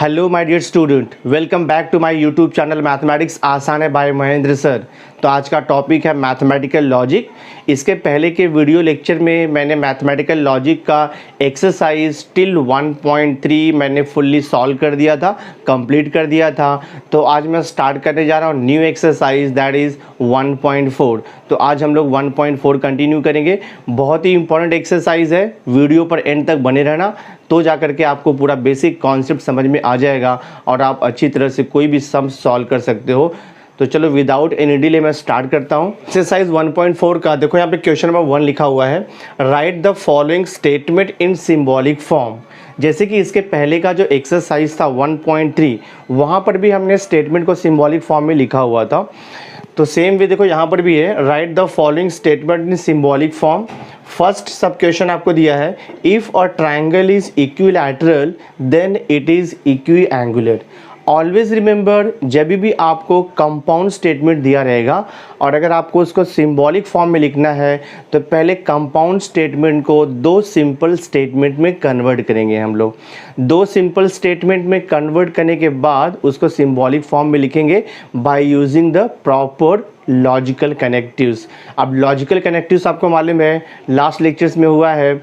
Hello my dear student, welcome back to my YouTube channel mathematics आसान है bye Mahendra sir. तो आज का टॉपिक है मैथमेटिकल लॉजिक। इसके पहले के वीडियो लेक्चर में मैंने मैथमेटिकल लॉजिक का एक्सरसाइज टिल 1.3 मैंने फुल्ली सॉल्व कर दिया था, कंप्लीट कर दिया था। तो आज मैं स्टार्ट करने जा रहा हूँ न्यू एक्सरसाइज दैट इज़ 1.4। तो आज हम लोग 1.4 कंटिन्यू करेंगे। बहुत ही इंपॉर्टेंट एक्सरसाइज है, वीडियो पर एंड तक बने रहना तो जा करके आपको पूरा बेसिक कॉन्सेप्ट समझ में आ जाएगा और आप अच्छी तरह से कोई भी सम सॉल्व कर सकते हो। तो चलो विदाउट एनी डिले मैं स्टार्ट करता हूँ। एक्सरसाइज 1.4 का देखो यहाँ पे क्वेश्चन नंबर 1 लिखा हुआ है, write the following statement in symbolic form. जैसे कि इसके पहले का जो एक्सरसाइज था 1.3 वहाँ पर भी हमने स्टेटमेंट को सिंबॉलिक फॉर्म में लिखा हुआ था। तो सेम वे देखो यहाँ पर भी है, write the following statement in symbolic form. First sub question आपको दिया है, if a triangle is equilateral then it is equiangular. Always remember, जब भी आपको कंपाउंड स्टेटमेंट दिया रहेगा और अगर आपको उसको सिंबॉलिक फॉर्म में लिखना है तो पहले कंपाउंड स्टेटमेंट को दो सिंपल स्टेटमेंट में कन्वर्ट करेंगे हम लोग। दो सिंपल स्टेटमेंट में कन्वर्ट करने के बाद उसको सिंबॉलिक फॉर्म में लिखेंगे bye using the proper logical connectives. अब लॉजिकल कनेक्टिव्स आपको मालूम है, लास्ट लेक्चर्स में हुआ है,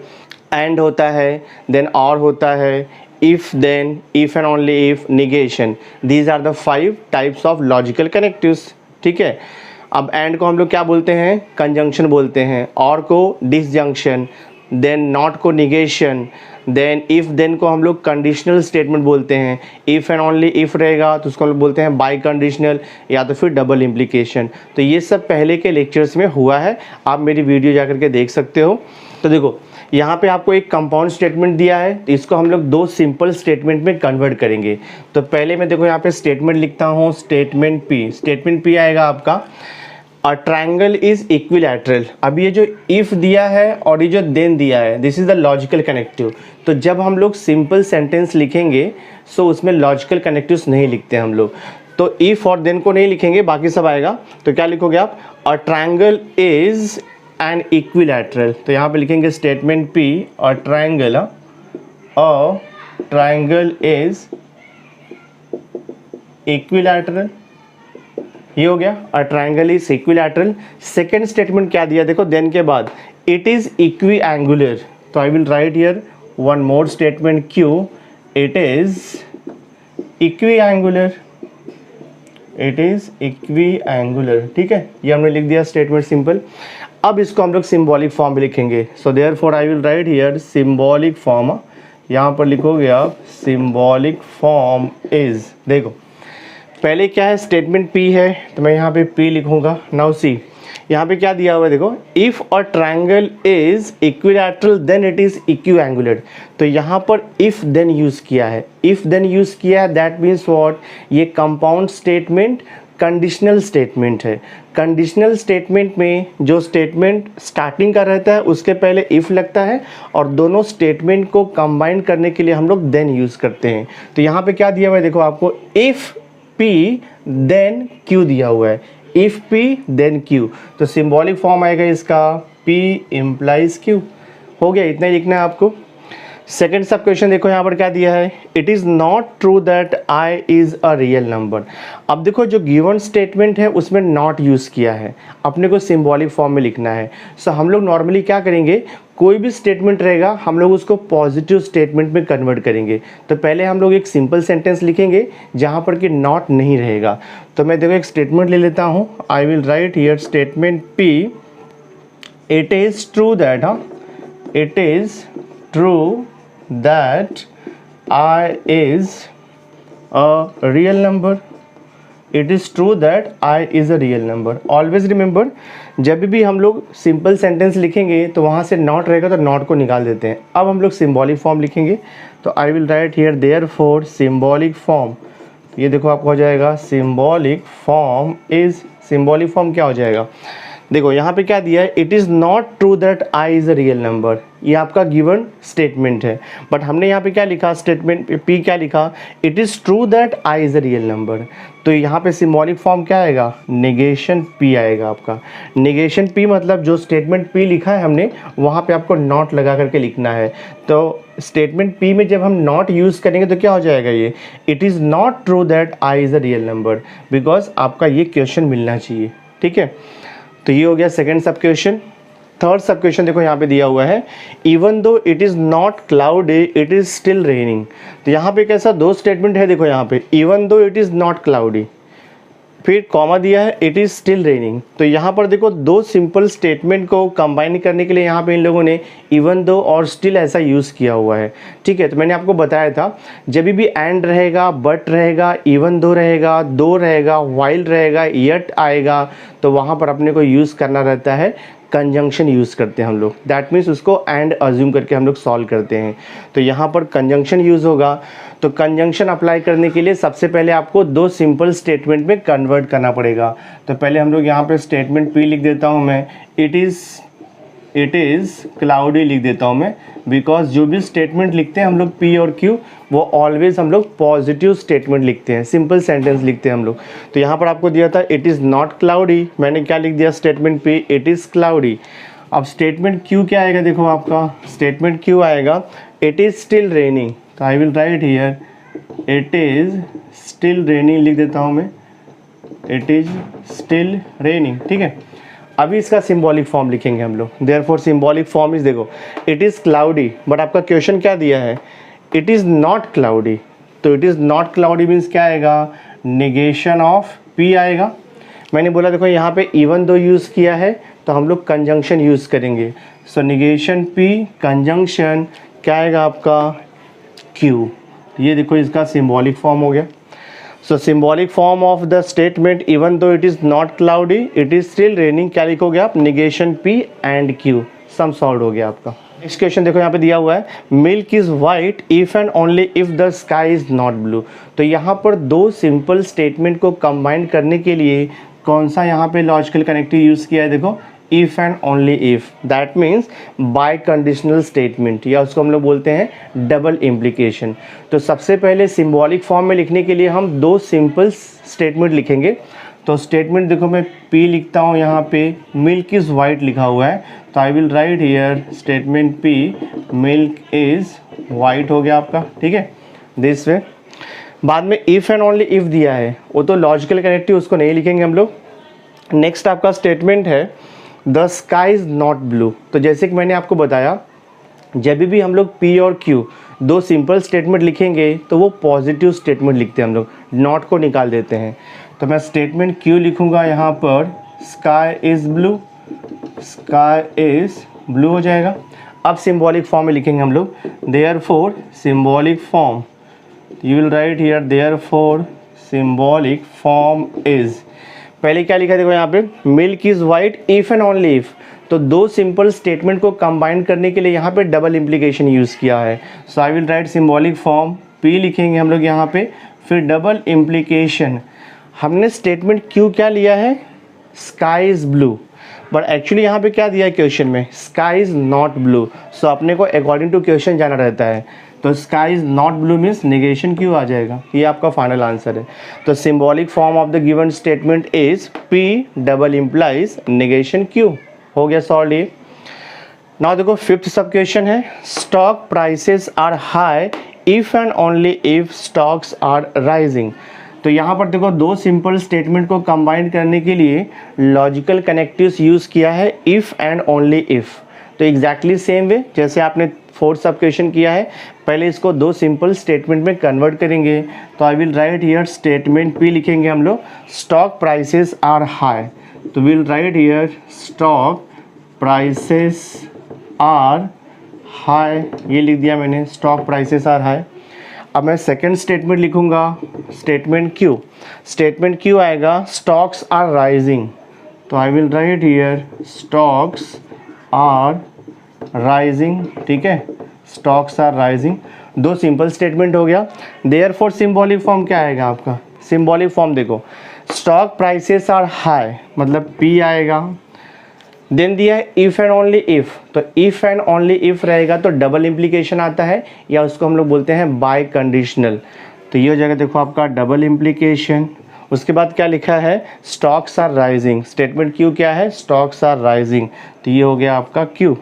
एंड होता है, देन और होता है, if then, if and only if, negation। these are the 5 types of logical connectives। ठीक है, अब एंड को हम लोग क्या बोलते हैं, कंजंक्शन बोलते हैं, और को डिसजंक्शन, देन नॉट को निगेशन, देन इफ़ देन को हम लोग कंडीशनल स्टेटमेंट बोलते हैं। इफ़ एंड ओनली इफ़ रहेगा तो उसको हम लोग बोलते हैं बाई कंडीशनल या तो फिर डबल इम्प्लीकेशन। तो ये सब पहले के लेक्चर्स में हुआ है, आप मेरी वीडियो जा करके देख सकते हो। तो देखो यहाँ पे आपको एक कंपाउंड स्टेटमेंट दिया है, तो इसको हम लोग दो सिंपल स्टेटमेंट में कन्वर्ट करेंगे। तो पहले मैं देखो यहाँ पे स्टेटमेंट लिखता हूँ, स्टेटमेंट पी। स्टेटमेंट पी आएगा आपका, अ ट्रायंगल इज इक्विलैटरल। अब ये जो इफ़ दिया है और ये जो देन दिया है, this is the logical connective. तो जब हम लोग सिंपल सेंटेंस लिखेंगे सो उसमें लॉजिकल कनेक्टिव्स नहीं लिखते हम लोग। तो इफ़ और देन को नहीं लिखेंगे, बाकी सब आएगा। तो क्या लिखोगे आप, अ ट्रायंगल इज एंड इक्विलैटरल। तो यहाँ पे लिखेंगे statement P, a triangle is equilateral. ये हो गया, अ triangle is equilateral. Second statement क्या दिया देखो, देन के बाद इट इज इक्विएंगुलर। तो I will write here one more statement Q, it is equiangular. It is equiangular. ठीक है, ये हमने लिख दिया स्टेटमेंट सिंपल। अब इसको हम लोग सिंबॉलिक फॉर्म में लिखेंगे। So therefore I will write here symbolic form. यहाँ पर लिखोगे आप सिंबॉलिक फॉर्म इज, देखो पहले क्या है, स्टेटमेंट पी है तो मैं यहाँ पे पी लिखूँगा। नाउ सी, यहाँ पे क्या दिया हुआ है देखो, if a triangle is equilateral then it is equiangular. तो यहाँ पर इफ़ देन यूज़ किया है, इफ़ देन यूज़ किया है, दैट मीन्स व्हाट, ये कंपाउंड स्टेटमेंट कंडीशनल स्टेटमेंट है। कंडीशनल स्टेटमेंट में जो स्टेटमेंट स्टार्टिंग का रहता है उसके पहले इफ़ लगता है और दोनों स्टेटमेंट को कंबाइन करने के लिए हम लोग देन यूज़ करते हैं। तो यहाँ पे क्या दिया हुआ है देखो आपको, इफ़ पी देन क्यू दिया हुआ है, इफ़ पी देन क्यू। तो सिंबॉलिक फॉर्म आएगा इसका, पी इम्प्लाइज क्यू। हो गया, इतना ही लिखना है आपको। सेकेंड सब क्वेश्चन देखो यहाँ पर क्या दिया है, it is not true that I is a real number. अब देखो जो गिवन स्टेटमेंट है उसमें नॉट यूज़ किया है, अपने को सिंबॉलिक फॉर्म में लिखना है। सो हम लोग नॉर्मली क्या करेंगे, कोई भी स्टेटमेंट रहेगा हम लोग उसको पॉजिटिव स्टेटमेंट में कन्वर्ट करेंगे। तो पहले हम लोग एक सिंपल सेंटेंस लिखेंगे जहाँ पर कि नॉट नहीं रहेगा। तो मैं देखो एक स्टेटमेंट ले लेता हूँ, आई will write here statement P, it is true that, it is true that I is a real number। It is true that I is a real number। Always remember, जब भी हम लोग सिंपल सेंटेंस लिखेंगे तो वहाँ से not रहेगा तो नॉट को निकाल देते हैं। अब हम लोग सिंबॉलिक फॉर्म लिखेंगे, तो I will write here therefore symbolic form. ये देखो आपको हो जाएगा symbolic form is, symbolic form क्या हो जाएगा, देखो यहाँ पे क्या दिया है, it is not true that I is a real number, ये आपका गिवन स्टेटमेंट है, बट हमने यहाँ पे क्या लिखा, स्टेटमेंट पी क्या लिखा, it is true that I is a real number. तो यहाँ पे सिंबॉलिक फॉर्म क्या आएगा, नेगेशन पी आएगा आपका। नेगेशन पी मतलब जो स्टेटमेंट पी लिखा है हमने वहाँ पे आपको नॉट लगा करके लिखना है। तो स्टेटमेंट पी में जब हम नॉट यूज़ करेंगे तो क्या हो जाएगा, ये it is not true that I is a real number, because आपका ये क्वेश्चन मिलना चाहिए। ठीक है, तो ये हो गया सेकेंड सब क्वेश्चन। थर्ड सब क्वेश्चन देखो यहाँ पे दिया हुआ है, even though it is not cloudy it is still raining. तो यहाँ पे कैसा दो स्टेटमेंट है, देखो यहाँ पे even though it is not cloudy, फिर कॉमा दिया है इट इज़ स्टिल रेनिंग। तो यहाँ पर देखो दो सिंपल स्टेटमेंट को कंबाइन करने के लिए यहाँ पे इन लोगों ने इवन दो और स्टिल ऐसा यूज़ किया हुआ है। ठीक है, तो मैंने आपको बताया था जब भी एंड रहेगा, बट रहेगा, इवन दो रहेगा, दो रहेगा, वाइल रहेगा, यट आएगा, तो वहाँ पर अपने को यूज़ करना रहता है कंजंक्शन यूज़ करते हैं हम लोग। दैट मीन्स उसको एंड अज्यूम करके हम लोग सॉल्व करते हैं। तो यहाँ पर कंजंक्शन यूज़ होगा। तो कंजंक्शन अप्लाई करने के लिए सबसे पहले आपको दो सिंपल स्टेटमेंट में कन्वर्ट करना पड़ेगा। तो पहले हम लोग यहाँ पे स्टेटमेंट पी लिख देता हूँ मैं, इट इज़ क्लाउडी लिख देता हूँ मैं, बिकॉज जो भी स्टेटमेंट लिखते हैं हम लोग पी और क्यू वो ऑलवेज हम लोग पॉजिटिव स्टेटमेंट लिखते हैं, सिंपल सेंटेंस लिखते हैं हम लोग। तो यहाँ पर आपको दिया था इट इज़ नॉट क्लाउडी, मैंने क्या लिख दिया statement P, it is cloudy. अब स्टेटमेंट क्यू क्या आएगा, देखो आपका स्टेटमेंट क्यू आएगा इट इज़ स्टिल रेनिंग। तो I will write here it is still raining लिख देता हूँ मैं, इट इज़ स्टिल रेनिंग। ठीक है, अभी इसका सिंबॉलिक फॉर्म लिखेंगे हम लोग। देयरफॉर सिंबॉलिक फॉर्म इज, देखो इट इज़ क्लाउडी, बट आपका क्वेश्चन क्या दिया है, इट इज़ नॉट क्लाउडी। तो it is not cloudy means क्या आएगा, नेगेशन ऑफ पी आएगा। मैंने बोला देखो यहाँ पे इवन दो यूज़ किया है तो हम लोग कंजंक्शन यूज़ करेंगे। सो नेगेशन पी कंजंक्शन क्या आएगा आपका क्यू। ये देखो इसका सिंबॉलिक फॉर्म हो गया। So symbolic form of the statement even though it is not cloudy it is still raining, क्या लिखोगे आप, negation P and Q. Some solve हो गया आपका। नेक्स्ट क्वेश्चन देखो यहाँ पे दिया हुआ है, milk is white if and only if the sky is not blue. तो यहाँ पर दो सिंपल स्टेटमेंट को कंबाइन करने के लिए कौन सा यहाँ पे लॉजिकल कनेक्टिव यूज़ किया है, देखो if and only if, that means by conditional statement, या उसको हम लोग बोलते हैं डबल इम्प्लीकेशन। तो सबसे पहले सिंबॉलिक फॉर्म में लिखने के लिए हम दो सिंपल स्टेटमेंट लिखेंगे। तो स्टेटमेंट देखो मैं पी लिखता हूँ, यहाँ पे मिल्क इज़ वाइट लिखा हुआ है, तो I will write here statement P milk is white हो गया आपका। ठीक है, दिस वे। बाद में इफ़ एंड ओनली इफ़ दिया है, वो तो लॉजिकल कनेक्टिव उसको नहीं लिखेंगे हम लोग। नेक्स्ट आपका स्टेटमेंट है the sky is not blue. तो जैसे कि मैंने आपको बताया जब भी हम लोग पी और क्यू दो सिंपल स्टेटमेंट लिखेंगे तो वो पॉजिटिव स्टेटमेंट लिखते हैं हम लोग, नॉट को निकाल देते हैं। तो मैं स्टेटमेंट क्यू लिखूँगा यहाँ पर sky is blue, sky is blue हो जाएगा। अब सिंबॉलिक फॉर्म में लिखेंगे हम लोग, therefore symbolic form, you will write here therefore symbolic form is, पहले क्या लिखा है देखो यहाँ पे, milk is white if and only if. तो दो सिंपल स्टेटमेंट को कंबाइन करने के लिए यहाँ पे डबल इम्प्लीकेशन यूज़ किया है। So I will write symbolic form, P लिखेंगे हम लोग यहाँ पे, फिर डबल इम्प्लीकेशन। हमने स्टेटमेंट क्यू क्या लिया है, sky is blue, but actually यहाँ पे क्या दिया है क्वेश्चन में, sky is not blue. So अपने को अकॉर्डिंग टू क्वेश्चन जाना रहता है। तो sky is not blue means negation Q आ जाएगा, ये आपका फाइनल आंसर है। तो symbolic form of the given statement is P double implies negation Q. हो गया सॉल्व ये। नाउ देखो फिफ्थ सब क्वेश्चन है, stock prices are high if and only if stocks are rising. तो यहाँ पर देखो दो सिंपल स्टेटमेंट को कंबाइन करने के लिए लॉजिकल कनेक्टिव्स यूज़ किया है इफ़ एंड ओनली इफ़। तो एग्जैक्टली सेम वे जैसे आपने फोर्थ सब क्वेश्चन किया है, पहले इसको दो सिंपल स्टेटमेंट में कन्वर्ट करेंगे। तो I will write here statement P लिखेंगे हम लोग, स्टॉक प्राइसेस आर हाई। तो will write here stock prices are high, ये लिख दिया मैंने, स्टॉक प्राइसेस आर हाई। अब मैं सेकंड स्टेटमेंट लिखूंगा, स्टेटमेंट क्यू। स्टेटमेंट क्यू आएगा स्टॉक्स आर राइजिंग। तो I will write here stocks are rising. ठीक है, स्टॉक्स आर राइजिंग। दो सिंपल स्टेटमेंट हो गया। देयरफॉर सिंबॉलिक फॉर्म क्या आएगा आपका, सिंबॉलिक फॉर्म देखो, स्टॉक प्राइसेस आर हाई मतलब पी आएगा, देन दिया है इफ़ एंड ओनली इफ़, तो इफ़ एंड ओनली इफ़ रहेगा तो डबल इम्प्लीकेशन आता है, या उसको हम लोग बोलते हैं बाय कंडीशनल। तो ये हो जाएगा देखो आपका डबल इम्प्लीकेशन। उसके बाद क्या लिखा है, stocks are rising, statement Q क्या है, स्टॉक्स आर राइजिंग, तो ये हो गया आपका क्यू।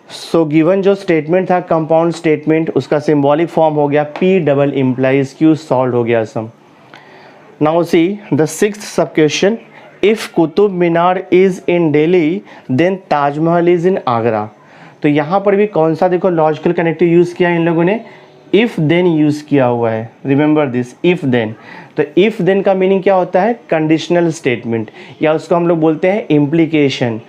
सो गिवन जो स्टेटमेंट था कंपाउंड स्टेटमेंट, उसका सिंबॉलिक फॉर्म हो गया P double implies Q, solve हो गया sum. Now see the sixth sub question, if Qutub Minar is in Delhi then Taj Mahal is in Agra. तो यहाँ पर भी कौन सा देखो लॉजिकल कनेक्टिव यूज़ किया इन लोगों ने, इफ़ देन यूज़ किया हुआ है, रिमेंबर दिस इफ़ देन। तो इफ़ देन का मीनिंग क्या होता है, कंडीशनल स्टेटमेंट, या उसको हम लोग बोलते हैं implication,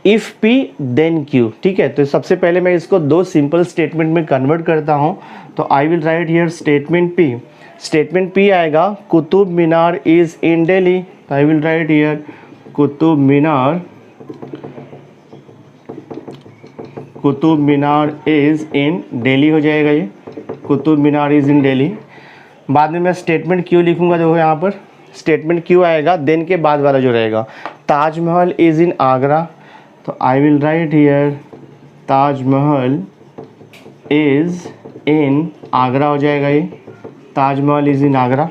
if P then Q. ठीक है, तो सबसे पहले मैं इसको दो सिंपल स्टेटमेंट में कन्वर्ट करता हूँ। तो I will write here statement P, statement P आएगा कुतुब मीनार इज़ इन दिल्ली, तो I will write here Qutub Minar is in Delhi हो जाएगा, ये कुतुब मीनार इज़ इन दिल्ली। बाद में मैं स्टेटमेंट क्यू लिखूंगा, देखो यहाँ पर स्टेटमेंट क्यू आएगा, देन के बाद वाला जो रहेगा ताजमहल इज़ इन आगरा, तो I will write here Taj Mahal is in Agra हो जाएगा, ये Taj Mahal is in Agra.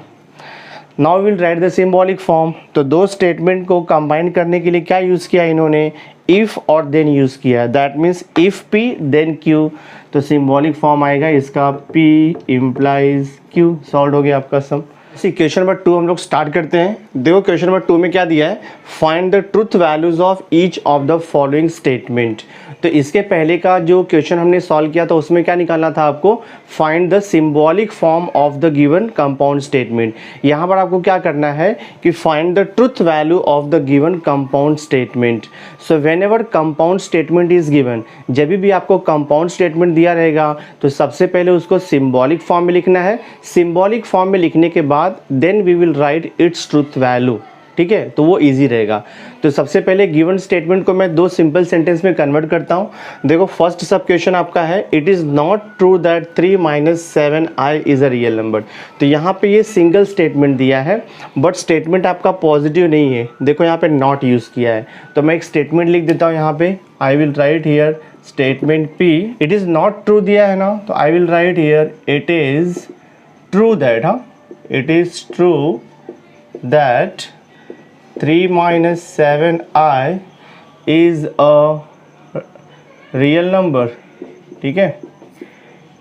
Now will write the symbolic form. तो दो स्टेटमेंट को कंबाइन करने के लिए क्या यूज़ किया इन्होंने, इफ़ और देन यूज़ किया है, that means if P then Q. तो सिंबॉलिक फॉर्म आएगा इसका पी इम्प्लाइज क्यू, सॉल्व हो गया आपका सम। क्वेश्चन नंबर 2 हम लोग स्टार्ट करते हैं। देखो क्वेश्चन नंबर 2 में क्या दिया है, find the truth values of each of the following statement. तो इसके पहले का जो क्वेश्चन हमने सॉल्व किया था उसमें क्या निकालना था आपको, find the symbolic form of the given compound statement. यहाँ पर आपको क्या करना है कि find the truth value of the given compound statement. So when ever compound statement is given, जब भी आपको कंपाउंड स्टेटमेंट दिया रहेगा तो सबसे पहले उसको सिंबॉलिक फॉर्म में लिखना है। सिंबॉलिक फॉर्म में लिखने के बाद then we will write its truth value. ठीक है, तो वो इजी रहेगा। तो सबसे पहले गिवन स्टेटमेंट को मैं दो सिंपल सेंटेंस में कन्वर्ट करता हूँ। देखो फर्स्ट सब क्वेश्चन आपका है, it is not true that 3 - 7i is a real number. तो यहाँ पे ये सिंगल स्टेटमेंट दिया है, बट स्टेटमेंट आपका पॉजिटिव नहीं है। देखो यहाँ पे नॉट यूज़ किया है, तो मैं एक स्टेटमेंट लिख देता हूँ यहाँ पे। आई will write here statement P, it is not true दिया है ना, तो I will write here it is true that, हाँ it is true that 3 - 7i is a real number। ठीक है,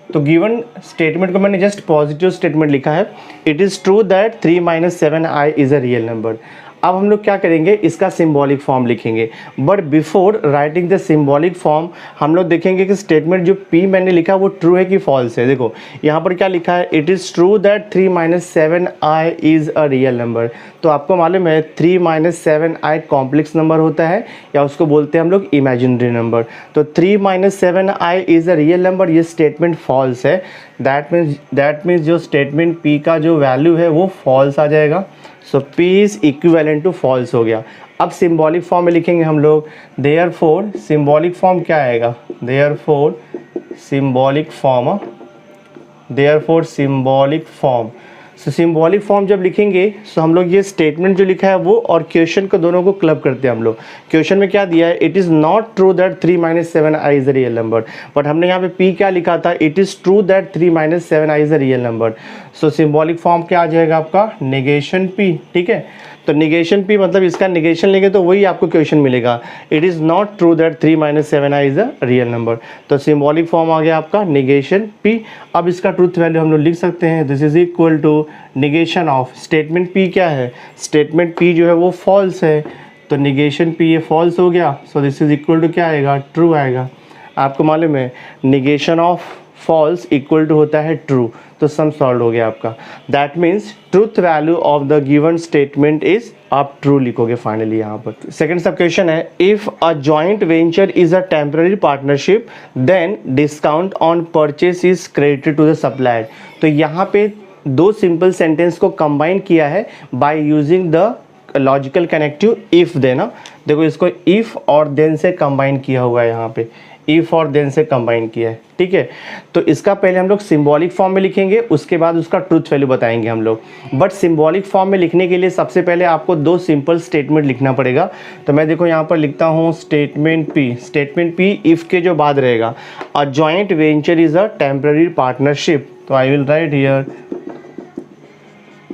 तो गिवन स्टेटमेंट को मैंने जस्ट पॉजिटिव स्टेटमेंट लिखा है, it is true that 3 - 7i is a real number. अब हम लोग क्या करेंगे, इसका सिंबॉलिक फॉर्म लिखेंगे। But before writing the symbolic form हम लोग देखेंगे कि स्टेटमेंट जो पी मैंने लिखा वो ट्रू है कि फॉल्स है। देखो यहाँ पर क्या लिखा है, it is true that 3 - 7i is a real number. तो आपको मालूम है 3 - 7i कॉम्प्लेक्स नंबर होता है, या उसको बोलते हैं हम लोग इमेजिनरी नंबर। तो 3 - 7i is a real number, ये स्टेटमेंट फॉल्स है। दैट मीन्स जो स्टेटमेंट पी का जो वैल्यू है वो फॉल्स आ जाएगा। So P is equivalent to false हो गया। अब सिंबॉलिक फॉर्म में लिखेंगे हम लोग, देयरफॉर सिंबॉलिक फॉर्म क्या आएगा, therefore symbolic form. So symbolic form जब लिखेंगे सो हम लोग ये स्टेटमेंट जो लिखा है वो और क्वेश्चन को दोनों को क्लब करते हैं हम लोग। क्वेश्चन में क्या दिया है, it is not true that 3 - 7i is a real number, but हमने यहाँ पे पी क्या लिखा था, it is true that 3 - 7i is a real number. So symbolic form क्या आ जाएगा आपका, नेगेशन पी। ठीक है, तो निगेशन पी मतलब इसका निगेशन लेंगे तो वही आपको क्वेश्चन मिलेगा, it is not true that 3 - 7i is a real number. तो सिंबॉलिक फॉर्म आ गया आपका निगेशन पी। अब इसका ट्रूथ वैल्यू हम लोग लिख सकते हैं, this is equal to negation of statement P क्या है, स्टेटमेंट पी जो है वो फॉल्स है, तो निगेशन पी ये फॉल्स हो गया। So this is equal to क्या आएगा, ट्रू आएगा। आपको मालूम है negation of false equal to होता है ट्रू, तो सम सॉल्व हो गया आपका। That means truth value of the given statement is, आप ट्रू लिखोगे फाइनली यहाँ पर। सेकंड सब क्वेश्चन है, if a joint venture is a temporary partnership then discount on purchase is credited to the supplier. तो यहाँ पे दो simple sentence को कंबाइन किया है by using the logical connective if then. देखो इसको इफ और देन से कंबाइन किया हुआ है यहाँ पे, इफ और देन से कंबाइन किया है, ठीक है। तो इसका पहले हम लोग सिंबॉलिक फॉर्म में लिखेंगे, उसके बाद उसका ट्रूथ वैल्यू बताएंगे हम लोग। बट सिंबॉलिक फॉर्म में लिखने के लिए सबसे पहले आपको दो सिंपल स्टेटमेंट लिखना पड़ेगा। तो मैं देखो यहाँ पर लिखता हूँ statement P. Statement P if के जो बाद रहेगा, a joint venture is a temporary partnership. तो I will write here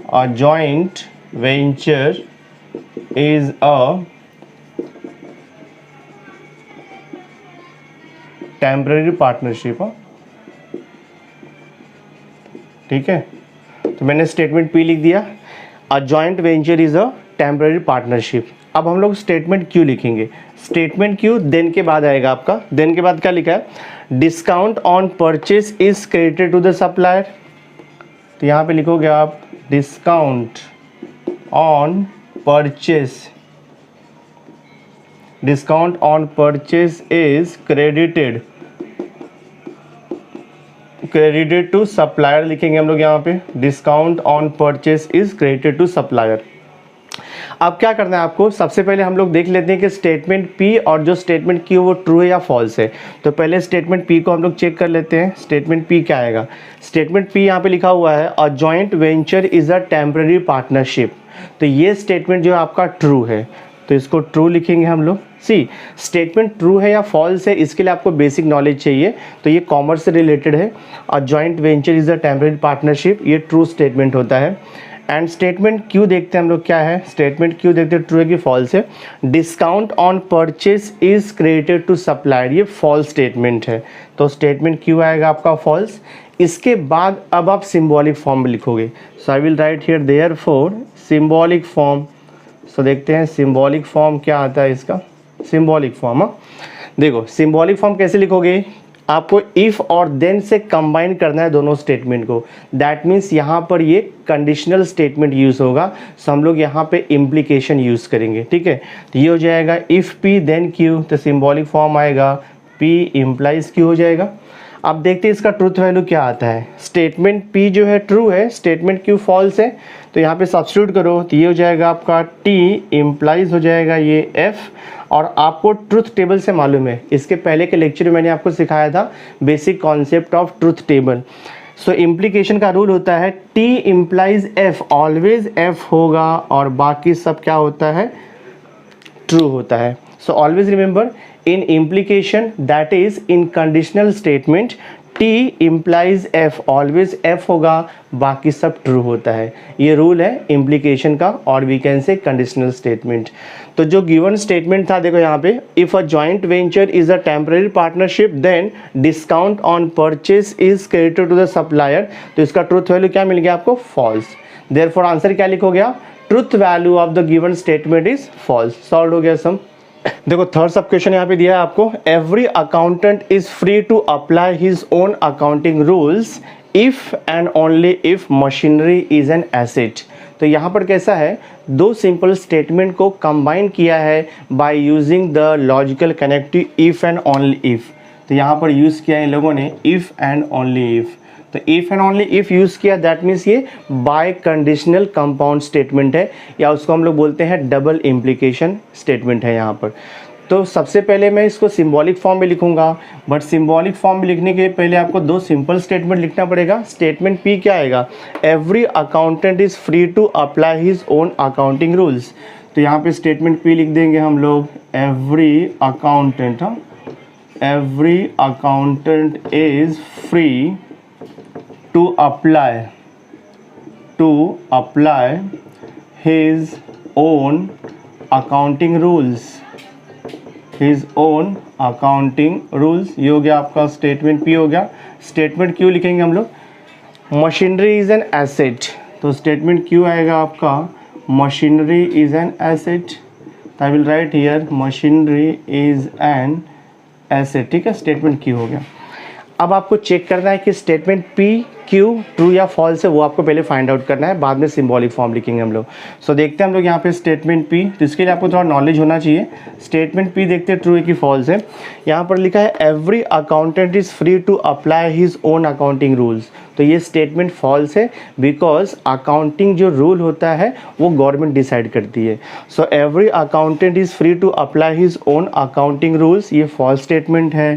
a joint venture is a temporary partnership. ठीक है, तो मैंने स्टेटमेंट पी लिख दिया, a joint venture is a temporary partnership. अब हम लोग स्टेटमेंट क्यू लिखेंगे। स्टेटमेंट क्यू देन के बाद आएगा आपका। देन के बाद क्या लिखा है, discount on purchase is credited to the supplier. तो यहाँ पे लिखोगे आप discount on purchase, discount on purchase is credited to supplier लिखेंगे हम लोग यहाँ पे। Discount on purchase is credited to supplier. अब क्या करना है आपको, सबसे पहले हम लोग देख लेते हैं कि स्टेटमेंट पी और जो स्टेटमेंट क्यू वो ट्रू है या फॉल्स है। तो पहले स्टेटमेंट पी को हम लोग चेक कर लेते हैं। स्टेटमेंट पी क्या आएगा, स्टेटमेंट पी यहाँ पे लिखा हुआ है अ joint venture is a temporary partnership. तो ये स्टेटमेंट जो आपका ट्रू है, तो इसको ट्रू लिखेंगे हम लोग। सी, स्टेटमेंट ट्रू है या फॉल्स है इसके लिए आपको बेसिक नॉलेज चाहिए। तो ये कॉमर्स से रिलेटेड है। अ joint venture is a temporary partnership, ये ट्रू स्टेटमेंट होता है। एंड स्टेटमेंट क्यू देखते हैं हम लोग क्या है। स्टेटमेंट क्यू देखते हैं ट्रू है कि फॉल्स है। Discount on purchase is credited to supplier, ये फॉल्स स्टेटमेंट है। तो स्टेटमेंट क्यू आएगा आपका फॉल्स। इसके बाद अब आप सिंबॉलिक फॉर्म में लिखोगे। So I will write here therefore symbolic form. So देखते हैं सिंबॉलिक फॉर्म क्या आता है इसका। सिंबॉलिक फॉर्म, देखो सिंबॉलिक फॉर्म कैसे लिखोगे, आपको इफ और देन से कंबाइन करना है दोनों स्टेटमेंट को। दैट मीन्स यहाँ पर ये कंडीशनल स्टेटमेंट यूज होगा, सो हम लोग यहाँ पे इम्प्लीकेशन यूज करेंगे। ठीक है, तो ये हो जाएगा इफ पी देन क्यू, तो सिंबॉलिक फॉर्म आएगा पी इम्प्लाइज क्यू हो जाएगा। अब देखते हैं इसका ट्रूथ वैल्यू क्या आता है। स्टेटमेंट पी जो है ट्रू है, स्टेटमेंट क्यू फॉल्स है। तो यहाँ पे सब्स्टिट्यूट करो तो ये हो जाएगा आपका टी इम्प्लाइज हो जाएगा ये एफ। और आपको ट्रूथ टेबल से मालूम है, इसके पहले के लेक्चर में मैंने आपको सिखाया था basic concept of truth table. So implication का रूल होता है T implies F, always F होगा और बाकी सब क्या होता है, ट्रू होता है। So always remember, in implication, that is in conditional statement, T implies F, always F होगा, बाकी सब ट्रू होता है। ये रूल है implication का, और we can say conditional statement। तो जो given statement था देखो यहाँ पे, if a joint venture is a temporary partnership, then discount on purchase is credited to the supplier। तो इसका ट्रूथ वैल्यू क्या मिल गया आपको, false। Therefore आंसर क्या लिखोगे आप, truth value of the given statement is false। Solve हो गया सम। देखो थर्ड सब क्वेश्चन यहाँ पे दिया है आपको, every accountant is free to apply his own accounting rules if and only if machinery is an asset. तो यहाँ पर कैसा है, दो सिंपल स्टेटमेंट को कंबाइन किया है by using the logical connective if and only if. तो यहाँ पर यूज़ किया है इन लोगों ने इफ एंड ओनली इफ। तो if and only if use किया, दैट मीन्स ये बाय कंडीशनल कंपाउंड स्टेटमेंट है, या उसको हम लोग बोलते हैं डबल इम्प्लीकेशन स्टेटमेंट है यहाँ पर। तो सबसे पहले मैं इसको सिंबॉलिक फॉर्म में लिखूंगा, बट सिंबॉलिक फॉर्म में लिखने के लिए पहले आपको दो सिंपल स्टेटमेंट लिखना पड़ेगा। स्टेटमेंट पी क्या आएगा, every accountant is free to apply his own accounting rules. तो यहाँ पे स्टेटमेंट पी लिख देंगे हम लोग, every accountant, every accountant is free to apply his own accounting rules, his own accounting rules। ये हो गया आपका स्टेटमेंट पी हो गया। स्टेटमेंट क्यू लिखेंगे हम लोग, मशीनरी इज एन एसेट। तो स्टेटमेंट क्यू आएगा आपका machinery is an asset. I will write here machinery is an asset. ठीक है, स्टेटमेंट क्यू हो गया। अब आपको चेक करना है कि स्टेटमेंट पी क्यू ट्रू या फॉल्स है वो आपको पहले फाइंड आउट करना है, बाद में सिंबॉलिक फॉर्म लिखेंगे हम लोग। सो देखते हैं हम लोग यहाँ पे स्टेटमेंट पी, तो इसके लिए आपको थोड़ा नॉलेज होना चाहिए। स्टेटमेंट पी देखते हैं ट्रू है कि फॉल्स है। यहाँ पर लिखा है every accountant is free to apply his own accounting rules. तो ये स्टेटमेंट फॉल्स है, बिकॉज अकाउंटिंग जो रूल होता है वो गवर्नमेंट डिसाइड करती है। So every accountant is free to apply his own accounting rules, ये फॉल्स स्टेटमेंट है।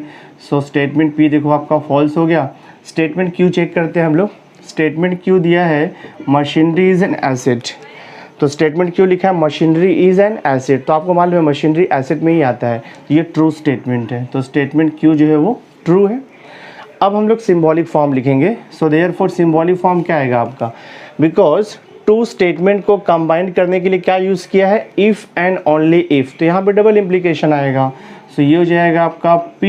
सो स्टेटमेंट पी देखो आपका फॉल्स हो गया। स्टेटमेंट क्यू चेक करते हैं हम लोग। स्टेटमेंट क्यू दिया है मशीनरी इज़ एन एसेट, तो स्टेटमेंट क्यू लिखा है मशीनरी इज़ एन एसेट, तो आपको मालूम है मशीनरी एसेट में ही आता है, ये ट्रू स्टेटमेंट है। तो स्टेटमेंट क्यू जो है वो ट्रू है। अब हम लोग सिंबॉलिक फॉर्म लिखेंगे। सो देयरफॉर सिंबॉलिक फॉर्म क्या आएगा आपका, बिकॉज टू स्टेटमेंट को कंबाइन करने के लिए क्या यूज़ किया है, इफ़ एंड ओनली इफ़, तो यहाँ पे डबल इम्प्लीकेशन आएगा। सो ये हो जाएगा आपका P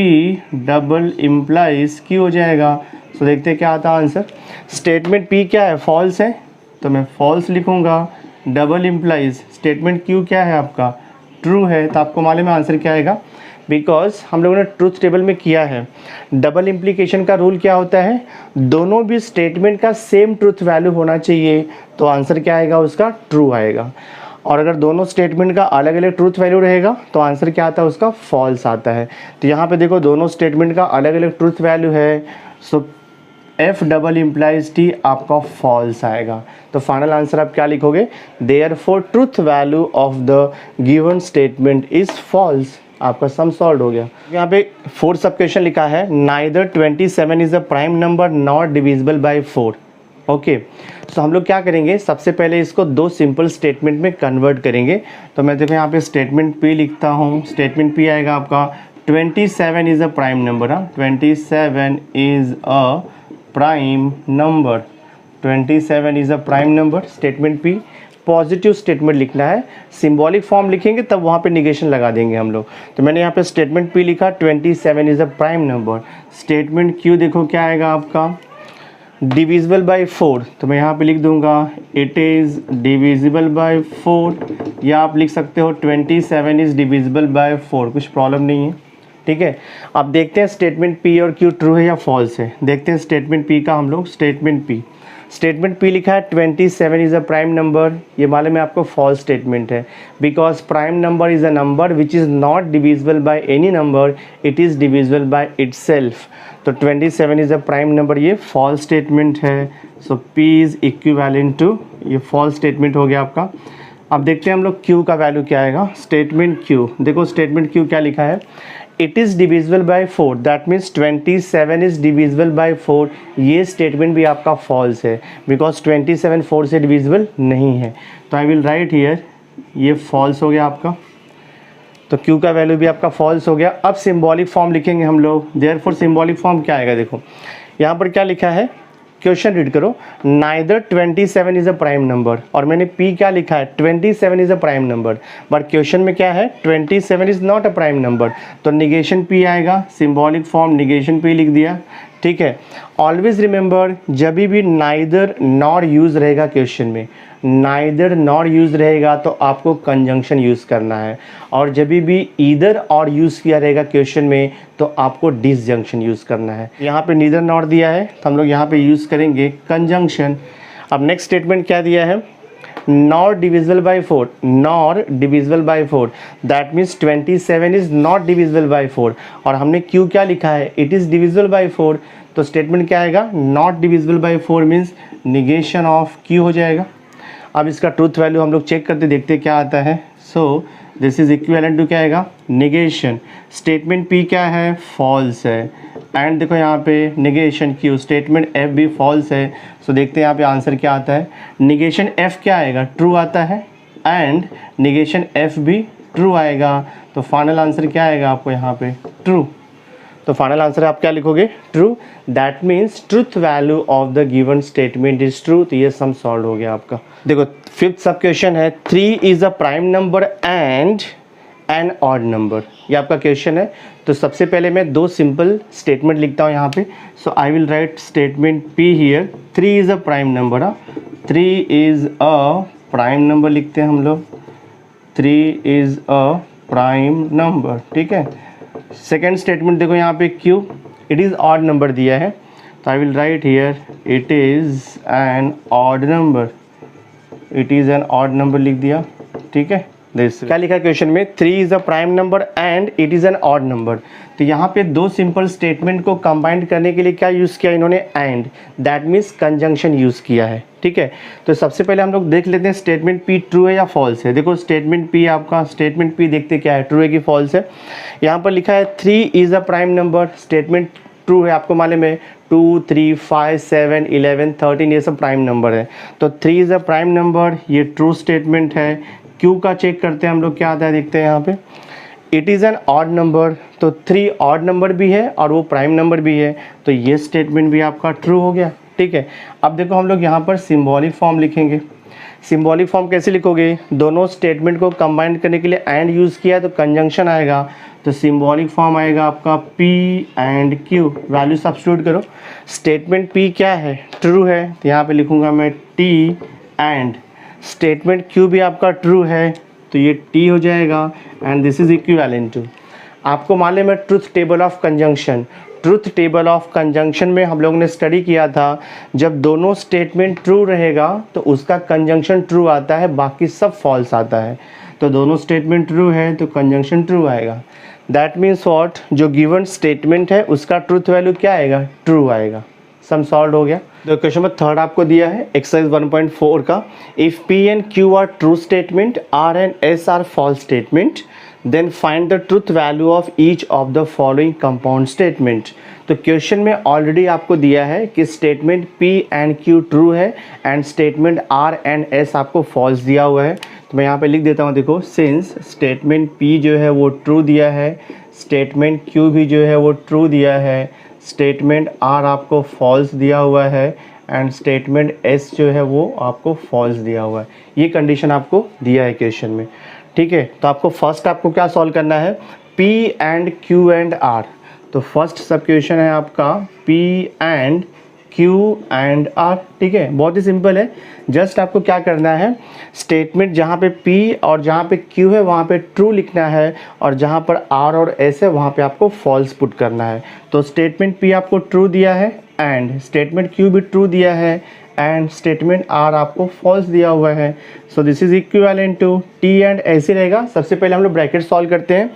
डबल इम्प्लाइज Q हो जाएगा। सो देखते हैं क्या आता है आंसर। स्टेटमेंट P क्या है, फॉल्स है, तो मैं फॉल्स लिखूँगा। डबल इम्प्लाइज स्टेटमेंट Q क्या है आपका, ट्रू है, तो आपको मालूम है आंसर क्या आएगा, बिकॉज हम लोगों ने ट्रूथ टेबल में किया है। डबल इम्प्लीकेशन का रूल क्या होता है, दोनों भी स्टेटमेंट का सेम ट्रूथ वैल्यू होना चाहिए, तो आंसर क्या आएगा उसका, ट्रू आएगा। और अगर दोनों स्टेटमेंट का अलग अलग ट्रूथ वैल्यू रहेगा तो आंसर क्या आता है उसका, फॉल्स आता है। तो यहाँ पे देखो दोनों स्टेटमेंट का अलग अलग ट्रूथ वैल्यू है, so F double implies T आपका फॉल्स आएगा। तो फाइनल आंसर आप क्या लिखोगे, therefore truth value of the given statement is false. आपका सम सॉल्व हो गया। यहाँ पे फोर्थ सब क्वेश्चन लिखा है neither 27 is a prime number not divisible by 4। Okay, so हम लोग क्या करेंगे, सबसे पहले इसको दो सिंपल स्टेटमेंट में कन्वर्ट करेंगे। तो मैं देखो यहाँ पे स्टेटमेंट P लिखता हूँ। स्टेटमेंट P आएगा आपका 27 is a prime number. 27 is a prime number, 27 is a prime number. Statement P positive statement लिखना है, सिंबॉलिक फॉर्म लिखेंगे तब वहाँ पे निगेशन लगा देंगे हम लोग। तो मैंने यहाँ पे स्टेटमेंट P लिखा 27 is a prime number. Statement Q देखो क्या आएगा आपका, डिविजिबल बाय 4, तो मैं यहाँ पे लिख दूंगा इट इज़ डिविजिबल बाय 4, या आप लिख सकते हो 27 इज़ डिविजिबल बाय 4, कुछ प्रॉब्लम नहीं है। ठीक है, अब देखते हैं स्टेटमेंट P और Q ट्रू है या फॉल्स है। देखते हैं स्टेटमेंट P का हम लोग। स्टेटमेंट P लिखा है 27 इज़ अ प्राइम नंबर, ये मालूम है आपको फॉल्स स्टेटमेंट है, because prime number is a number which is not divisible by any number, it is divisible by itself. तो 27 इज़ अ प्राइम नंबर, ये फॉल्स स्टेटमेंट है। सो P इज़ इक्विवेलेंट टू, ये false statement हो गया आपका। अब देखते हैं हम लोग Q का वैल्यू क्या आएगा। स्टेटमेंट Q देखो, स्टेटमेंट Q क्या लिखा है, it is divisible by 4, that means 27 is divisible by 4। ये स्टेटमेंट भी आपका फॉल्स है, बिकॉज 27 4 से डिविजिबल नहीं है। तो आई विल राइट हियर, ये फॉल्स हो गया आपका। तो Q का वैल्यू भी आपका फॉल्स हो गया। अब सिंबॉलिक फॉर्म लिखेंगे हम लोग। देयरफॉर सिंबॉलिक फॉर्म क्या आएगा, देखो यहाँ पर क्या लिखा है, क्वेश्चन रीड करो, neither 27 is a prime number, और मैंने P क्या लिखा है, 27 is a prime number, but question में क्या है, 27 is not a prime number, तो निगेशन P आएगा। सिंबॉलिक फॉर्म निगेशन P लिख दिया। ठीक है, ऑलवेज रिमेंबर जब भी नाइदर नॉर यूज़ रहेगा क्वेश्चन में, नाइदर नॉर यूज़ रहेगा तो आपको कंजंक्शन यूज़ करना है, और जब भी ईदर और यूज़ किया रहेगा क्वेश्चन में तो आपको डिसजंक्शन यूज़ करना है। यहाँ पे नीदर नॉर दिया है तो हम लोग यहाँ पे यूज़ करेंगे कंजंक्शन। अब नेक्स्ट स्टेटमेंट क्या दिया है, nor divisible by 4, nor divisible by 4, that means 27 is not divisible by 4, और हमने Q क्या लिखा है, इट इज़ डिविजिबल बाय 4। तो स्टेटमेंट क्या आएगा, not divisible by 4 means negation of Q हो जाएगा। अब इसका ट्रूथ वैल्यू हम लोग चेक करते देखते क्या आता है। So this is equivalent to क्या आएगा, निगेशन। स्टेटमेंट P क्या है, फॉल्स है, एंड देखो यहाँ पे निगेशन Q, स्टेटमेंट F भी फॉल्स है। सो देखते हैं यहाँ पे आंसर क्या आता है। निगेशन F क्या आएगा, ट्रू आता है, एंड निगेशन F भी ट्रू आएगा। तो फाइनल आंसर क्या आएगा आपको यहाँ पे, ट्रू। तो फाइनल आंसर आप क्या लिखोगे, true. That means truth value of the given statement is true. तो ये सम सॉल्व हो गया आपका। देखो फिफ्थ सब क्वेश्चन है, 3 is a prime number and an odd number, ये आपका क्वेश्चन है। तो सबसे पहले मैं दो सिंपल स्टेटमेंट लिखता हूँ यहाँ पे। So I will write statement P here, 3 is a prime number. 3 is a prime number लिखते हैं हम लोग, 3 इज अ प्राइम नंबर। ठीक है, सेकेंड स्टेटमेंट देखो यहाँ पे Q, it is odd number दिया है, तो I will write here it is an odd number, it is an odd number लिख दिया, ठीक है। क्या लिखा है क्वेश्चन में, 3 is a prime number and it is an odd number. तो यहाँ पे दो सिंपल स्टेटमेंट को कंबाइन करने के लिए क्या यूज़ किया इन्होंने, and, that means conjunction use किया है, ठीक है। तो सबसे पहले हम लोग देख लेते हैं स्टेटमेंट पी ट्रू है या फॉल्स है। देखो स्टेटमेंट पी, आपका स्टेटमेंट पी देखते क्या है, ट्रू है कि फॉल्स है। यहाँ पर लिखा है 3 is a prime number, statement true है, आपको मालूम है 2, 3, 5, 7, 11, 13 ये सब प्राइम नंबर है। तो 3 इज़ अ प्राइम नंबर, ये ट्रू स्टेटमेंट है। क्यू का चेक करते हैं हम लोग, क्या आता है देखते हैं यहाँ पे, it is an odd number, तो 3 ऑड नंबर भी है और वो प्राइम नंबर भी है, तो ये स्टेटमेंट भी आपका ट्रू हो गया, ठीक है। अब देखो हम लोग यहाँ पर सिंबॉलिक फॉर्म लिखेंगे। सिंबॉलिक फॉर्म कैसे लिखोगे, दोनों स्टेटमेंट को कंबाइन करने के लिए एंड यूज़ किया तो कंजंक्शन आएगा, तो सिंबॉलिक फॉर्म आएगा आपका P and Q, value substitute करो। स्टेटमेंट P क्या है, ट्रू है, तो यहाँ पे लिखूँगा मैं T एंड स्टेटमेंट Q भी आपका ट्रू है, तो ये T हो जाएगा and this is equivalent to, आपको मालूम है truth table of conjunction. Truth table of conjunction में हम लोग ने स्टडी किया था, जब दोनों स्टेटमेंट ट्रू रहेगा तो उसका कंजंक्शन ट्रू आता है, बाकी सब फॉल्स आता है। तो दोनों स्टेटमेंट ट्रू है तो कंजंक्शन ट्रू आएगा। दैट मीन्स व्हाट, जो गिवन स्टेटमेंट है उसका ट्रुथ वैल्यू क्या आएगा, ट्रू आएगा। सम सॉल्व हो गया। तो क्वेश्चन नंबर 3 आपको दिया है एक्सरसाइज 1.4 का, if P and Q are true statement, R and S are false statement, then find the truth value of each of the following compound statement. तो क्वेश्चन में ऑलरेडी आपको दिया है कि statement P and Q true है and statement R and S आपको false दिया हुआ है। तो मैं यहाँ पे लिख देता हूँ, देखो सिंस स्टेटमेंट P जो है वो ट्रू दिया है, स्टेटमेंट Q भी जो है वो ट्रू दिया है, स्टेटमेंट R आपको फॉल्स दिया हुआ है एंड स्टेटमेंट S जो है वो आपको फॉल्स दिया हुआ है। ये कंडीशन आपको दिया है क्वेश्चन में, ठीक है। तो आपको फर्स्ट आपको क्या सॉल्व करना है, P and Q and R। तो फर्स्ट सब क्वेश्चन है आपका P and Q and R, ठीक है, बहुत ही सिंपल है। जस्ट आपको क्या करना है, स्टेटमेंट जहाँ पे P और जहाँ पे Q है वहाँ पे ट्रू लिखना है और जहाँ पर R और S है वहाँ पे आपको फॉल्स पुट करना है। तो स्टेटमेंट P आपको ट्रू दिया है एंड स्टेटमेंट Q भी ट्रू दिया है एंड स्टेटमेंट R आपको फॉल्स दिया हुआ है। So this is equivalent to T and ऐसे रहेगा। सबसे पहले हम लोग ब्रैकेट सॉल्व करते हैं।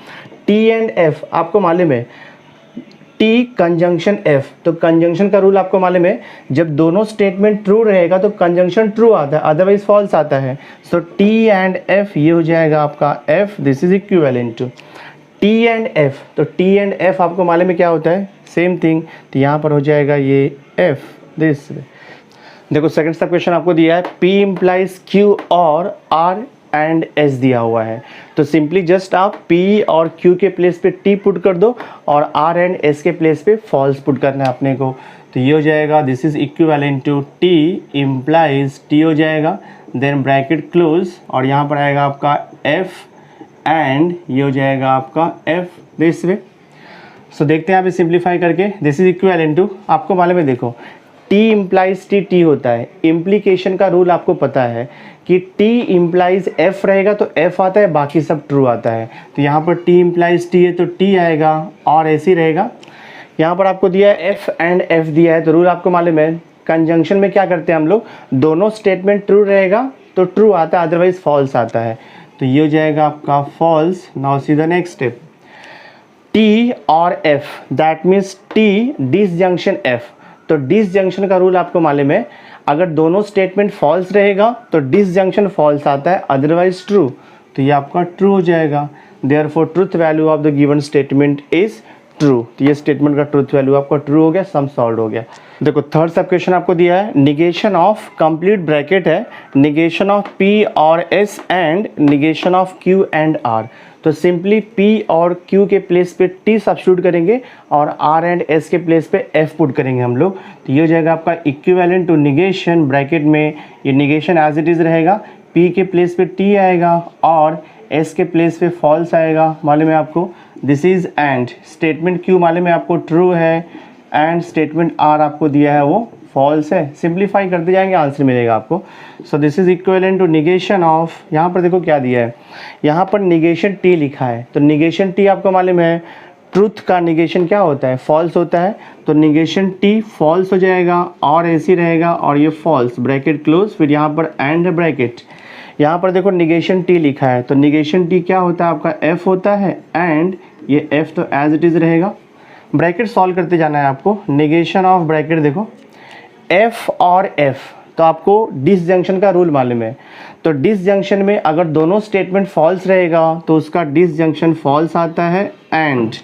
T एंड F आपको मालूम है, T कंजंक्शन F, तो कंजंक्शन का रूल आपको मालूम है, जब दोनों स्टेटमेंट ट्रू रहेगा तो कंजंक्शन ट्रू आता है, अदरवाइज फॉल्स आता है। सो T एंड F ये हो जाएगा आपका F, this is equivalent to T and F। तो T एंड F आपको मालूम है क्या होता है, सेम थिंग, तो यहाँ पर हो जाएगा ये F, दिस। देखो सेकंड सब क्वेश्चन आपको दिया है, P इम्प्लाइज Q और R एंड S दिया हुआ है। तो सिंपली जस्ट आप P और Q के प्लेस पे T पुट कर दो और R एंड S के प्लेस पे फॉल्स पुट करना है अपने को। तो ये हो जाएगा this is equivalent to T implies T हो जाएगा, देन ब्रैकेट क्लोज और यहाँ पर आएगा आपका F एंड ये हो जाएगा आपका F, दिस वे। सो देखते हैं आप सिंप्लीफाई करके, दिस इज इक्विवेलेंट टू, आपको मालूम है देखो T इम्प्लाइज T होता है, इम्प्लीकेशन का रूल आपको पता है कि T इम्प्लाइज F रहेगा तो F आता है, बाकी सब ट्रू आता है। तो यहाँ पर T इम्प्लाइज T है तो T आएगा और ऐसे ही रहेगा। यहाँ पर आपको दिया है F एंड F दिया है, तो रूल आपको मालूम है, कंजंक्शन में क्या करते हैं हम लोग, दोनों स्टेटमेंट ट्रू रहेगा तो ट्रू आता है, अदरवाइज फॉल्स आता है। तो ये हो जाएगा आपका false. Now see the next step, T और F, that means T disjunction F। तो डिसजंक्शन का रूल आपको मालूम है, अगर दोनों स्टेटमेंट फॉल्स रहेगा तो डिसजंक्शन फॉल्स आता है, अदरवाइज ट्रू। तो ये आपका ट्रू हो जाएगा। Therefore truth value of the given statement is true. तो ये स्टेटमेंट का ट्रुथ वैल्यू आपका ट्रू हो गया, सम सॉल्व हो गया। देखो थर्ड सब क्वेश्चन आपको दिया है, निगेशन ऑफ कंप्लीट ब्रैकेट है, निगेशन ऑफ P और S and negation of Q and R। तो सिंपली P और Q के प्लेस पे T सब्स्टिट्यूट करेंगे और R एंड S के प्लेस पे F पुट करेंगे हम लोग। तो ये हो जाएगा आपका इक्विवेलेंट टू निगेशन, ब्रैकेट में ये निगेशन एज इट इज़ रहेगा, P के प्लेस पे T आएगा और S के प्लेस पे फॉल्स आएगा, मालूम है आपको, this is and statement Q मालूम है आपको ट्रू है एंड स्टेटमेंट R आपको दिया है वो फॉल्स है। सिंप्लीफाई करते जाएंगे आंसर मिलेगा आपको। So this is equivalent to negation of, यहाँ पर देखो क्या दिया है, यहाँ पर निगेशन T लिखा है, तो निगेशन T आपको मालूम है ट्रुथ का निगेशन क्या होता है, फॉल्स होता है, तो निगेशन टी फॉल्स हो जाएगा और ऐसी रहेगा और ये फॉल्स, ब्रैकेट क्लोज, फिर यहाँ पर एंड ब्रैकेट, यहाँ पर देखो निगेशन टी लिखा है, तो निगेशन टी क्या होता है आपका एफ होता है, एंड ये एफ तो एज इट इज़ रहेगा, ब्रैकेट सॉल्व करते जाना है आपको, निगेशन ऑफ ब्रैकेट देखो एफ और एफ, तो आपको डिसजंक्शन का रूल मालूम है, तो डिसजंक्शन में अगर दोनों स्टेटमेंट फॉल्स रहेगा तो उसका डिसजंक्शन फॉल्स आता है, एंड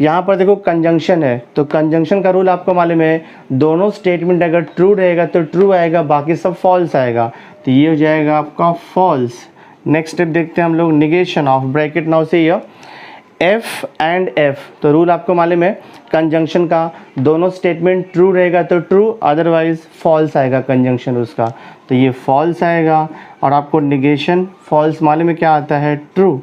यहाँ पर देखो कंजंक्शन है, तो कंजंक्शन का रूल आपको मालूम है, दोनों स्टेटमेंट अगर ट्रू रहेगा तो ट्रू आएगा, बाकी सब फॉल्स आएगा, तो ये हो जाएगा आपका फॉल्स। नेक्स्ट स्टेप देखते हैं हम लोग, निगेशन ऑफ ब्रैकेट, नाउ से ये एफ एंड एफ, तो रूल आपको मालूम है कंजंक्शन का, दोनों स्टेटमेंट ट्रू रहेगा तो ट्रू, अदरवाइज फॉल्स आएगा कंजंक्शन उसका, तो ये फॉल्स आएगा, और आपको निगेशन फॉल्स मालूम में क्या आता है, true,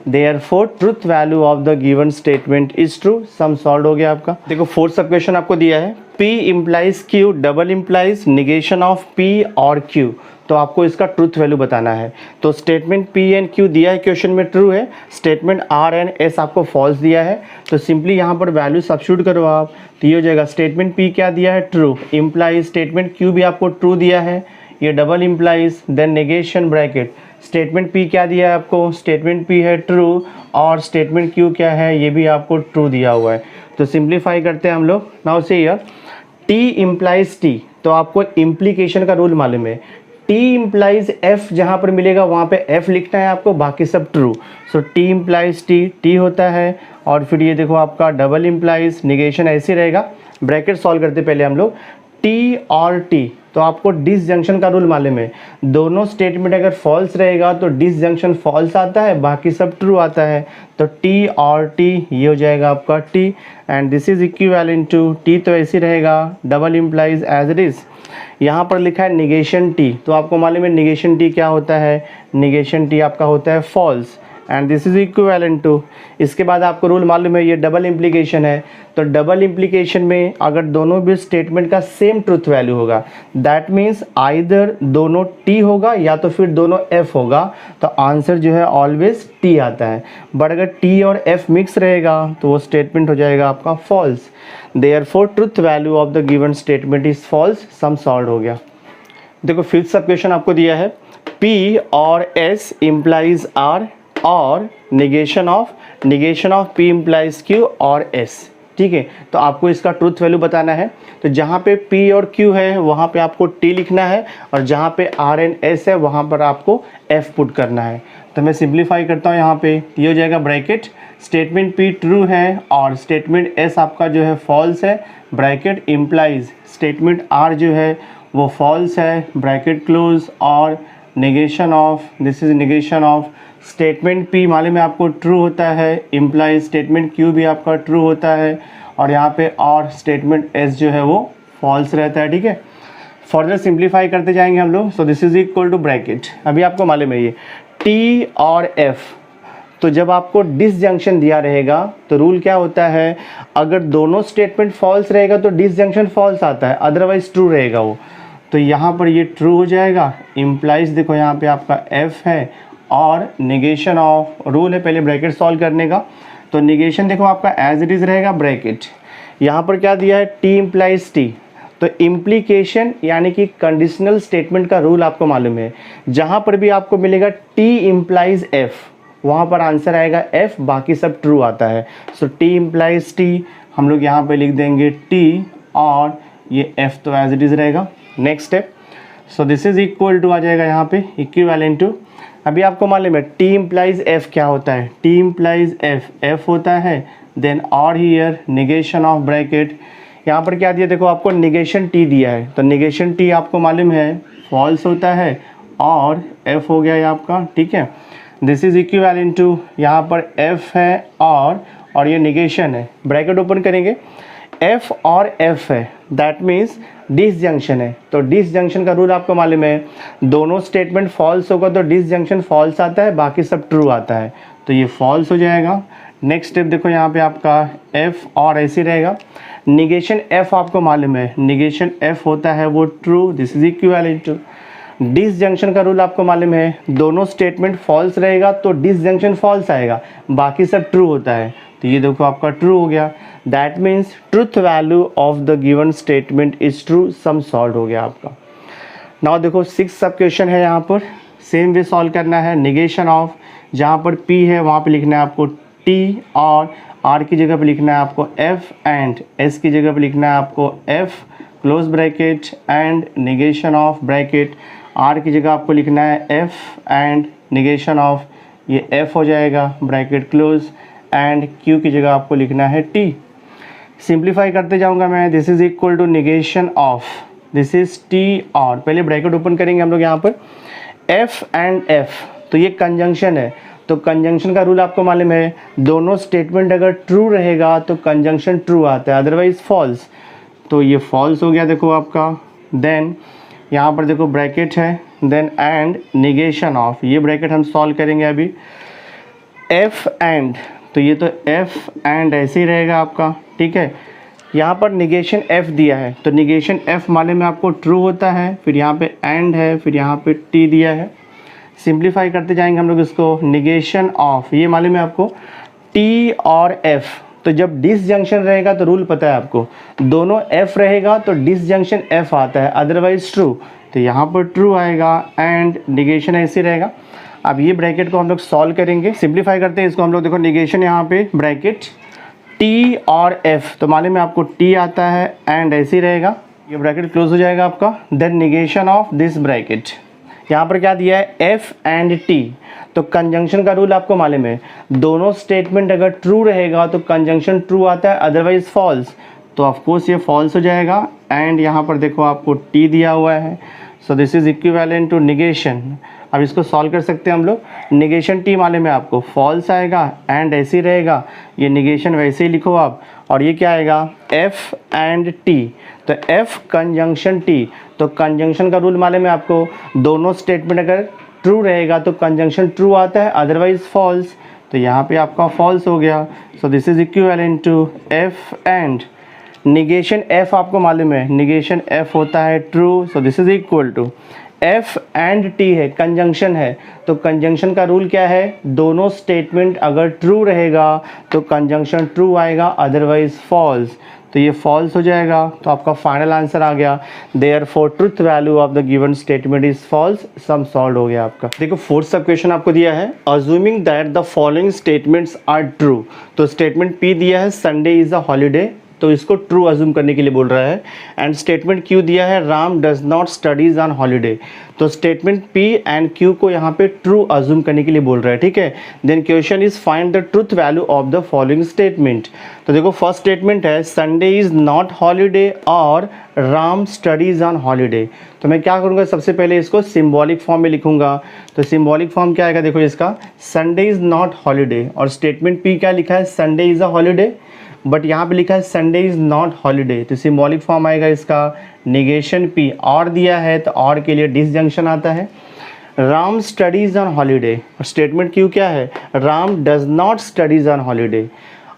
therefore truth value of the given statement is true, some solve हो गया आपका। देखो फोर्थ सब क्वेश्चन आपको दिया है, P implies Q double implies negation of P और Q, तो आपको इसका ट्रुथ वैल्यू बताना है, तो स्टेटमेंट P एंड Q दिया है क्वेश्चन में ट्रू है, स्टेटमेंट R एंड S आपको फॉल्स दिया है, तो सिंपली यहाँ पर वैल्यू सब्स्टिट्यूट करो आप, तो ये हो जाएगा स्टेटमेंट P क्या दिया है ट्रू, इम्प्लाइज स्टेटमेंट Q भी आपको ट्रू दिया है, ये double implies, then negation bracket, statement P क्या दिया है आपको, स्टेटमेंट P है ट्रू, और स्टेटमेंट Q क्या है, ये भी आपको ट्रू दिया हुआ है, तो सिंप्लीफाई करते हैं हम लोग, नाउ से हियर T इम्प्लाइज T, तो आपको इम्प्लीकेशन का रूल मालूम है, T इम्प्लाइज F, जहाँ पर मिलेगा वहाँ पे F लिखना है आपको, बाकी सब ट्रू, सो T इम्प्लाइज T, T होता है, और फिर ये देखो आपका डबल इम्प्लाइज, निगेशन ऐसे रहेगा, ब्रैकेट सॉल्व करते पहले हम लोग, T और T, तो आपको डिसजंक्शन का रूल मालूम है, दोनों स्टेटमेंट अगर फॉल्स रहेगा तो डिसजंक्शन फॉल्स आता है, बाकी सब ट्रू आता है, तो T और T ये हो जाएगा आपका T, and this is equivalent to T, तो ऐसे रहेगा, double implies as it is, यहाँ पर लिखा है निगेशन T, तो आपको मालूम है निगेशन T क्या होता है, निगेशन T आपका होता है false, and this is equivalent to, इसके बाद आपको रूल मालूम है ये डबल इम्प्लीकेशन है, तो डबल इम्प्लीकेशन में अगर दोनों भी स्टेटमेंट का सेम ट्रुथ वैल्यू होगा, दैट मीन्स आइदर दोनों T होगा या तो फिर दोनों F होगा, तो आंसर जो है ऑलवेज T आता है, बट अगर T और F मिक्स रहेगा तो वो स्टेटमेंट हो जाएगा आपका false, therefore truth value of the given statement is false, sum solve हो गया। देखो फिफ्थ सब क्वेश्चन आपको दिया है, P और S इम्प्लाइज R और negation of P implies Q और S, ठीक है, तो आपको इसका ट्रुथ वैल्यू बताना है, तो जहाँ पे P और Q है वहाँ पे आपको T लिखना है, और जहाँ पे R एंड S है वहाँ पर आपको F पुट करना है, तो मैं सिंप्लीफाई करता हूँ, यहाँ पे ये हो जाएगा ब्रैकेट, स्टेटमेंट P ट्रू है और स्टेटमेंट S आपका जो है फॉल्स है, ब्रैकेट इम्प्लाइज स्टेटमेंट R जो है वो फॉल्स है, ब्रैकेट क्लोज, और negation of, this is negation of statement P मालूम में आपको ट्रू होता है, इम्प्लाइज स्टेटमेंट Q भी आपका ट्रू होता है, और यहाँ पे और स्टेटमेंट S जो है वो फॉल्स रहता है, ठीक है, फर्दर सिंप्लीफाई करते जाएंगे हम लोग, सो this is equal to bracket, अभी आपको मालूम है ये T और F, तो जब आपको डिसजंक्शन दिया रहेगा तो रूल क्या होता है, अगर दोनों स्टेटमेंट फॉल्स रहेगा तो डिसजंक्शन फॉल्स आता है, अदरवाइज ट्रू रहेगा वो, तो यहाँ पर ये ट्रू हो जाएगा, इम्प्लाइज देखो यहाँ पे आपका F है, और निगेशन ऑफ, रूल है पहले ब्रैकेट सॉल्व करने का, तो निगेशन देखो आपका एज इट इज़ रहेगा, ब्रैकेट यहाँ पर क्या दिया है T इम्प्लाइज T, तो इम्प्लीकेशन यानी कि कंडीशनल स्टेटमेंट का रूल आपको मालूम है, जहाँ पर भी आपको मिलेगा T इम्प्लाइज F वहाँ पर आंसर आएगा F, बाकी सब ट्रू आता है, सो T इम्प्लाइज T हम लोग यहाँ पे लिख देंगे T, और ये F तो एज इट इज़ रहेगा। Next step, so this is equal to आ जाएगा यहाँ पे इक्विवेलेंट टू, अभी आपको मालूम है T इम्प्लाइज F क्या होता है, T इम्प्लाइज F होता है, देन और हियर निगेशन ऑफ ब्रैकेट, यहाँ पर क्या दिया देखो आपको निगेशन T दिया है, तो निगेशन T आपको मालूम है फॉल्स होता है, और F हो गया ये आपका, ठीक है, दिस इज इक्विवेलेंट टू, यहाँ पर F है और ये निगेशन है, ब्रैकेट ओपन करेंगे, F और F है, दैट मीन्स डिसजंक्शन है, तो डिसजंक्शन का रूल आपको मालूम है, दोनों स्टेटमेंट फॉल्स होगा तो डिसजंक्शन फॉल्स आता है, बाकी सब ट्रू आता है, तो ये फॉल्स हो जाएगा। नेक्स्ट स्टेप देखो यहाँ पे आपका F और ऐसे रहेगा, निगेशन F आपको मालूम है, निगेशन F होता है वो true, this is equivalent to, disjunction का रूल आपको मालूम है, दोनों स्टेटमेंट फॉल्स रहेगा तो डिसजंक्शन फॉल्स आएगा, बाकी सब ट्रू होता है, तो ये देखो आपका ट्रू हो गया। That means truth value of the given statement is true, some solve हो गया आपका। नाउ देखो 6 सब क्वेश्चन है, यहाँ पर सेम वे सॉल्व करना है। निगेशन ऑफ, जहाँ पर P है वहाँ पे लिखना है आपको T, और R की जगह पे लिखना है आपको F, एंड S की जगह पे लिखना है आपको F close bracket, and negation of bracket, R की जगह आपको लिखना है F एंड निगेशन ऑफ, ये F हो जाएगा ब्रैकेट क्लोज, एंड Q की जगह आपको लिखना है T। सिंप्लीफाई करते जाऊंगा मैं। This is equal to negation of, this is T, और पहले ब्रैकेट ओपन करेंगे हम लोग यहाँ पर F एंड F, तो ये कंजंक्शन है, तो कंजंक्शन का रूल आपको मालूम है, दोनों स्टेटमेंट अगर ट्रू रहेगा तो कंजंक्शन ट्रू आता है, अदरवाइज फॉल्स, तो ये फॉल्स हो गया देखो आपका। देन यहाँ पर देखो ब्रैकेट है, देन एंड निगेशन ऑफ, ये ब्रैकेट हम सॉल्व करेंगे अभी। F एंड, तो ये तो F एंड ऐसे ही रहेगा आपका, ठीक है। यहाँ पर निगेशन F दिया है, तो निगेशन F माले में आपको ट्रू होता है, फिर यहाँ पे एंड है, फिर यहाँ पे T दिया है। सिंप्लीफाई करते जाएंगे हम लोग इसको। निगेशन ऑफ, ये मालूम है आपको T और F, तो जब डिसजंक्शन रहेगा तो रूल पता है आपको, दोनों F रहेगा तो डिसजंक्शन F आता है, अदरवाइज ट्रू, तो यहाँ पर ट्रू आएगा, एंड निगेशन ऐसे रहेगा। अब ये ब्रैकेट को हम लोग सॉल्व करेंगे, सिंप्लीफाई करते हैं इसको हम लोग। देखो निगेशन यहाँ पे ब्रैकेट T और F, तो मालूम है आपको T आता है, एंड ऐसे ही रहेगा, ये ब्रैकेट क्लोज हो जाएगा आपका। Then negation of this bracket, यहाँ पर क्या दिया है F एंड T, तो कंजंक्शन का रूल आपको मालूम है, दोनों स्टेटमेंट अगर ट्रू रहेगा तो कंजंक्शन ट्रू आता है, अदरवाइज फॉल्स, तो ऑफकोर्स ये फॉल्स हो जाएगा। एंड यहाँ पर देखो आपको T दिया हुआ है, so this is equivalent to negation. अब इसको सॉल्व कर सकते हैं हम लोग। निगेशन T मालूम है आपको फॉल्स आएगा, एंड ऐसे ही रहेगा, ये निगेशन वैसे ही लिखो आप, और ये क्या आएगा F एंड T, तो F कंजंक्शन T, तो कंजंक्शन का रूल मालूम है आपको, दोनों स्टेटमेंट अगर ट्रू रहेगा तो कंजंक्शन ट्रू आता है, अदरवाइज फॉल्स, तो यहाँ पे आपका फॉल्स हो गया। So this is equivalent to F and negation F, आपको मालूम है निगेशन F होता है true, so this is equal to F and T है, कंजंक्शन है, तो कंजंक्शन का रूल क्या है, दोनों स्टेटमेंट अगर ट्रू रहेगा तो कंजंक्शन ट्रू आएगा, अदरवाइज फॉल्स, तो ये फॉल्स हो जाएगा। तो आपका फाइनल आंसर आ गया, therefore truth value of the given statement is false, sum solve हो गया आपका। देखो फोर्थ सब क्वेश्चन आपको दिया है, assuming that the following statements are true, तो स्टेटमेंट P दिया है संडे इज अ हॉलीडे, तो इसको ट्रू अज्यूम करने के लिए बोल रहा है। एंड स्टेटमेंट Q दिया है Ram does not studies on holiday, तो स्टेटमेंट P एंड Q को यहाँ पे ट्रू अज्यूम करने के लिए बोल रहा है, ठीक है। Then question is find the truth value of the following statement, तो देखो फर्स्ट स्टेटमेंट है संडे इज नॉट हॉलीडे और राम स्टडीज ऑन हॉलीडे, तो मैं क्या करूँगा, सबसे पहले इसको सिम्बॉलिक फॉर्म में लिखूंगा। तो सिम्बॉलिक फॉर्म क्या आएगा, देखो इसका संडे इज नॉट हॉलीडे, और स्टेटमेंट P क्या लिखा है, Sunday is a holiday, but यहाँ पे लिखा है संडे इज नॉट हॉलीडे, तो सिम्बॉलिक फॉर्म आएगा इसका निगेशन P, और दिया है तो और के लिए डिसजंक्शन आता है। राम स्टडीज ऑन हॉलीडे, और स्टेटमेंट Q क्या है, Ram does not studies on holiday,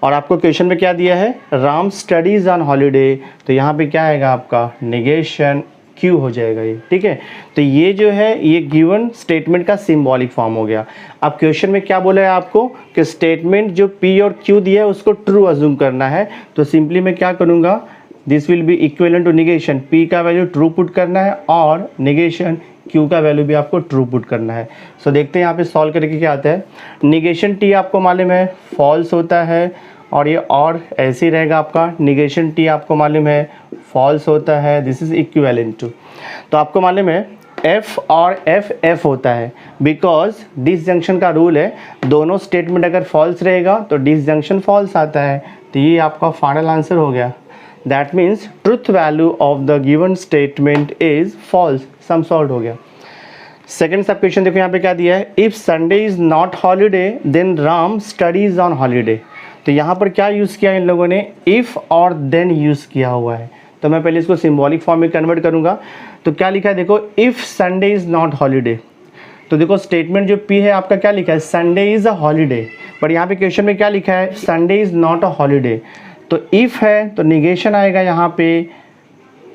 और आपको क्वेश्चन में क्या दिया है, राम स्टडीज ऑन हॉलीडे, तो यहाँ पे क्या आएगा आपका निगेशन Q हो जाएगा ये, ठीक है। तो ये जो है ये गिवन स्टेटमेंट का सिंबॉलिक फॉर्म हो गया। अब क्वेश्चन में क्या बोला है आपको कि स्टेटमेंट जो P और Q दिया है उसको ट्रू अज्यूम करना है, तो सिंपली मैं क्या करूँगा, this will be equivalent to negation, P का वैल्यू ट्रू पुट करना है और निगेशन Q का वैल्यू भी आपको ट्रू पुट करना है। सो देखते हैं यहाँ पे सॉल्व करके क्या आता है। निगेशन T आपको मालूम है फॉल्स होता है, और ये और ऐसे ही रहेगा आपका, निगेशन T आपको मालूम है फॉल्स होता है, दिस इज इक्विवेलेंट टू, तो आपको मालूम है F और F होता है, बिकॉज डिसजंक्शन का रूल है, दोनों स्टेटमेंट अगर फॉल्स रहेगा तो डिसजंक्शन फॉल्स आता है, तो ये आपका फाइनल आंसर हो गया। That means truth value of the given statement is false, sum solve हो गया। सेकेंड सब क्वेश्चन देखो यहाँ पे क्या दिया है, if Sunday is not holiday then Ram studies on holiday, तो यहाँ पर क्या यूज़ किया इन लोगों ने, इफ़ और देन यूज़ किया हुआ है, तो मैं पहले इसको सिंबॉलिक फॉर्म में कन्वर्ट करूँगा। तो क्या लिखा है देखो, if Sunday is not holiday, तो देखो स्टेटमेंट जो P है आपका क्या लिखा है, Sunday is a holiday, but यहाँ पे क्वेश्चन में क्या लिखा है, Sunday is not a holiday, तो इफ़ है तो निगेशन आएगा यहाँ पे,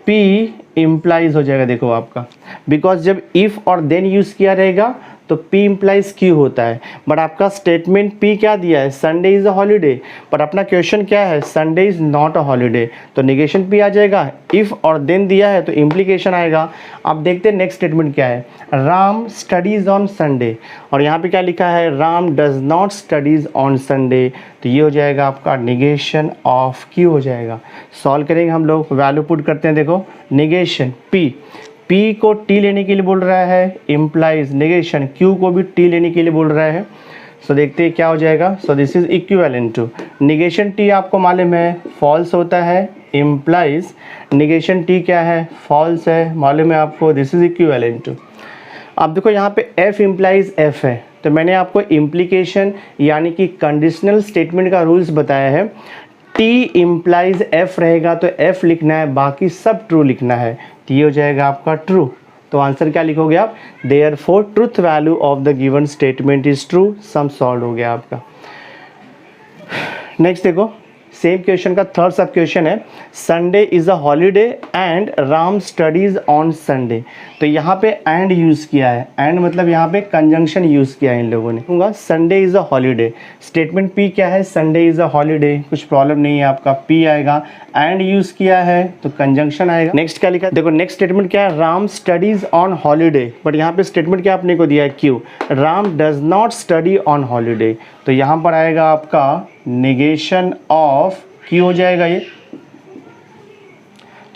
P इम्प्लाइज हो जाएगा देखो आपका, बिकॉज जब इफ़ और देन यूज़ किया रहेगा तो P इम्प्लाइज Q होता है। बट आपका स्टेटमेंट P क्या दिया है, Sunday is a holiday, but अपना क्वेश्चन क्या है, Sunday is not a holiday, तो निगेशन P आ जाएगा। इफ़ और देन दिया है तो इम्प्लीकेशन आएगा। अब देखते हैं नेक्स्ट स्टेटमेंट क्या है, राम स्टडीज़ ऑन संडे, और यहाँ पे क्या लिखा है, Ram does not studies on Sunday, तो ये हो जाएगा आपका निगेशन ऑफ Q हो जाएगा। सॉल्व करेंगे हम लोग, वैल्यू पुट करते हैं, देखो निगेशन P को T लेने के लिए बोल रहा है, इम्प्लाइज निगेशन Q को भी T लेने के लिए बोल रहा है। सो देखते हैं क्या हो जाएगा। So this is equivalent to negation T आपको मालूम है फॉल्स होता है, इम्प्लाइज निगेशन T क्या है, फॉल्स है, मालूम है आपको, दिस इज इक्विवेलेंट टू। अब देखो यहाँ पे F इम्प्लाइज F है, तो मैंने आपको इम्प्लीकेशन यानी कि कंडीशनल स्टेटमेंट का रूल्स बताया है। T इम्प्लाइज F रहेगा तो F लिखना है, बाकी सब ट्रू लिखना है, तो ये हो जाएगा आपका ट्रू। तो आंसर क्या लिखोगे आप, therefore truth value of the given statement is true. Some solve हो गया आपका। नेक्स्ट देखो, सेम क्वेश्चन का थर्ड सब क्वेश्चन है, Sunday is a holiday and Ram studies on Sunday. तो यहाँ पे एंड यूज़ किया है, एंड मतलब यहाँ पे कंजंक्शन यूज़ किया है इन लोगों ने। कहूँगा Sunday is a holiday, statement P क्या है, संडे इज़ अ हॉलीडे, कुछ प्रॉब्लम नहीं है, आपका P आएगा। एंड यूज़ किया है तो कंजंक्शन आएगा। नेक्स्ट क्या लिखा है, देखो नेक्स्ट स्टेटमेंट क्या है, Ram studies on holiday, but यहाँ पे स्टेटमेंट क्या आपने को दिया है, Q, Ram does not study on holiday, तो यहाँ पर आएगा आपका निगेशन ऑफ Q हो जाएगा ये।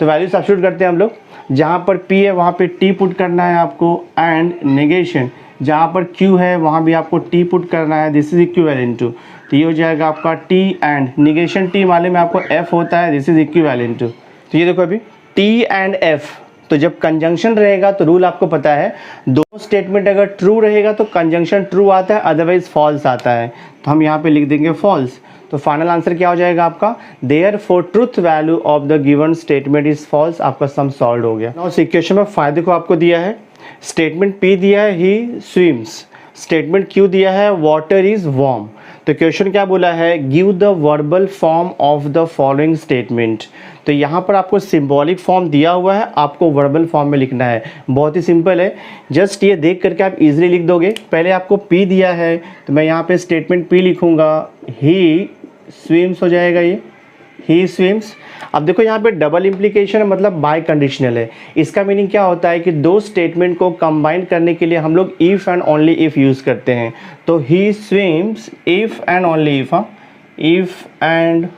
तो वैल्यू सब्स्टिट्यूट करते हैं हम लोग, जहाँ पर P है वहाँ पे T पुट करना है आपको, एंड निगेशन जहाँ पर Q है वहाँ भी आपको T पुट करना है, दिस इज इक्विवेलेंट टू, तो ये हो जाएगा आपका T एंड निगेशन T माले में आपको F होता है, दिस इज इक्विवेलेंट टू। तो ये देखो अभी T एंड F, तो जब कंजंक्शन रहेगा तो रूल आपको पता है, दो स्टेटमेंट अगर ट्रू रहेगा तो कंजंक्शन ट्रू आता है, अदरवाइज फॉल्स आता है, तो हम यहाँ पे लिख देंगे फॉल्स। तो फाइनल आंसर क्या हो जाएगा आपका, therefore truth value of the given statement is false. आपका सम सॉल्व हो गया। नाउ इक्वेशन में फायदे को आपको दिया है, स्टेटमेंट P दिया है ही स्विम्स, स्टेटमेंट Q दिया है वाटर इज वार्म। तो क्वेश्चन क्या बोला है, give the verbal form of the following statement. तो यहाँ पर आपको सिंबॉलिक फॉर्म दिया हुआ है, आपको वर्बल फॉर्म में लिखना है, बहुत ही सिंपल है, जस्ट ये देख करके आप इजीली लिख दोगे। पहले आपको P दिया है तो मैं यहाँ पे स्टेटमेंट P लिखूंगा, ही स्विम्स हो जाएगा, ये ही स्विम्स। अब देखो यहाँ पे डबल इम्प्लीकेशन है, मतलब बाय कंडीशनल है। इसका मीनिंग क्या होता है कि दो स्टेटमेंट को कंबाइन करने के लिए हम लोग if and only if use करते हैं। तो he swims if and only if, if and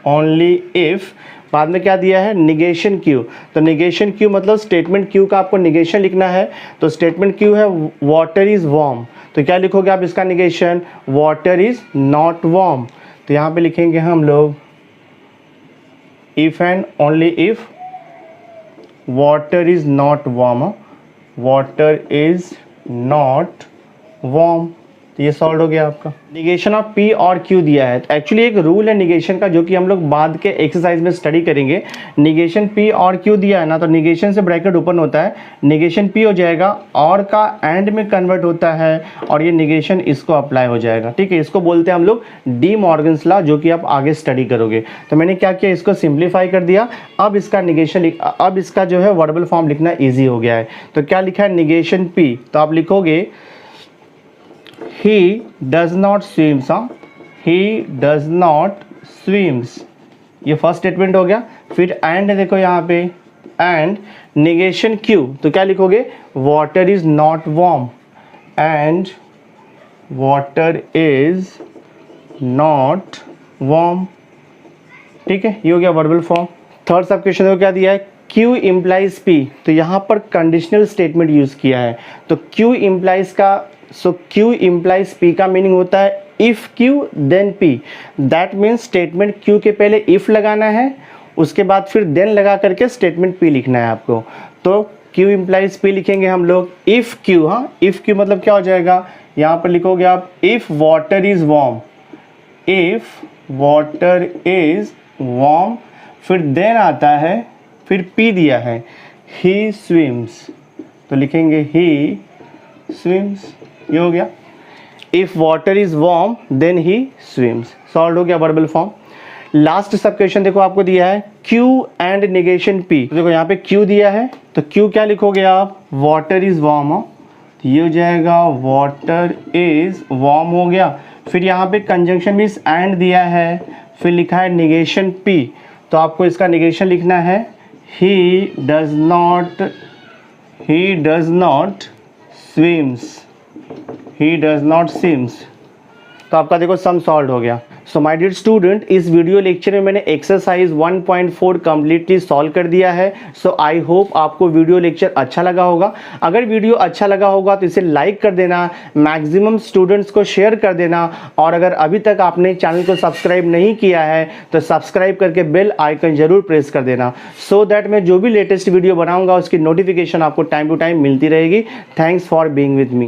only if, बाद में क्या दिया है, निगेशन Q। तो निगेशन Q मतलब स्टेटमेंट Q का आपको निगेशन लिखना है, तो स्टेटमेंट Q है वाटर इज़ वार्म, तो क्या लिखोगे आप इसका negation, water is not warm. तो यहाँ पे लिखेंगे हम लोग if and only if water is not warm, water is not warm। तो ये सॉल्व हो गया आपका। निगेशन ऑफ P और Q दिया है, तो एक्चुअली एक रूल है निगेशन का जो कि हम लोग बाद के एक्सरसाइज में स्टडी करेंगे। निगेशन P और Q दिया है ना, तो निगेशन से ब्रैकेट ओपन होता है, निगेशन P हो जाएगा, और का एंड में कन्वर्ट होता है, और ये निगेशन इसको अप्लाई हो जाएगा, ठीक है। इसको बोलते हैं हम लोग डी मॉर्गन्स लॉ, जो कि आप आगे स्टडी करोगे। तो मैंने क्या किया, इसको सिंप्लीफाई कर दिया, अब इसका निगेशन, अब इसका जो है वर्बल फॉर्म लिखना ईजी हो गया है। तो क्या लिखा है, निगेशन P, तो आप लिखोगे he does not swims, he does not swims, ये फर्स्ट स्टेटमेंट हो गया। फिर एंड देखो यहाँ पे, एंड निगेशन Q, तो क्या लिखोगे, water is not warm, and water is not warm, ठीक है, ये हो गया वर्बल फॉर्म। थर्ड सब क्वेश्चन देखो क्या दिया है, Q इम्प्लाइज P, तो यहाँ पर कंडीशनल स्टेटमेंट यूज किया है। तो Q इम्प्लाइज का, सो Q इम्प्लाइज P का मीनिंग होता है if Q then P, that means statement Q के पहले इफ़ लगाना है, उसके बाद फिर देन लगा करके स्टेटमेंट P लिखना है आपको। तो Q इम्प्लाइज P लिखेंगे हम लोग, इफ़ Q, हाँ इफ़ Q मतलब क्या हो जाएगा, यहाँ पर लिखोगे आप if water is warm, if water is warm, फिर देन आता है, फिर P दिया है ही स्विम्स, तो लिखेंगे ही स्विम्स, ये हो गया। If water is warm then he swims, solve हो गया verbal form. Last sub question देखो आपको दिया है Q एंड निगेशन P, देखो यहाँ पे Q दिया है, तो Q क्या लिखोगे आप, वाटर इज वार्म, तो ये हो जाएगा वाटर इज वार्म हो गया। फिर यहाँ पे कंजंक्शन मीन्स एंड दिया है, फिर लिखा है निगेशन पी, तो आपको इसका निगेशन लिखना है ही डज नॉट स्विम्स। तो आपका देखो सम सॉल्व हो गया। सो माय डियर स्टूडेंट, इस वीडियो लेक्चर में मैंने एक्सरसाइज 1.4 कम्प्लीटली सॉल्व कर दिया है। सो आई होप आपको वीडियो लेक्चर अच्छा लगा होगा। अगर वीडियो अच्छा लगा होगा तो इसे लाइक कर देना, मैक्सिमम स्टूडेंट्स को शेयर कर देना, और अगर अभी तक आपने चैनल को सब्सक्राइब नहीं किया है तो सब्सक्राइब करके बेल आइकन जरूर प्रेस कर देना, सो दैट मैं जो भी लेटेस्ट वीडियो बनाऊंगा उसकी नोटिफिकेशन आपको टाइम टू टाइम मिलती रहेगी। Thanks for being with me.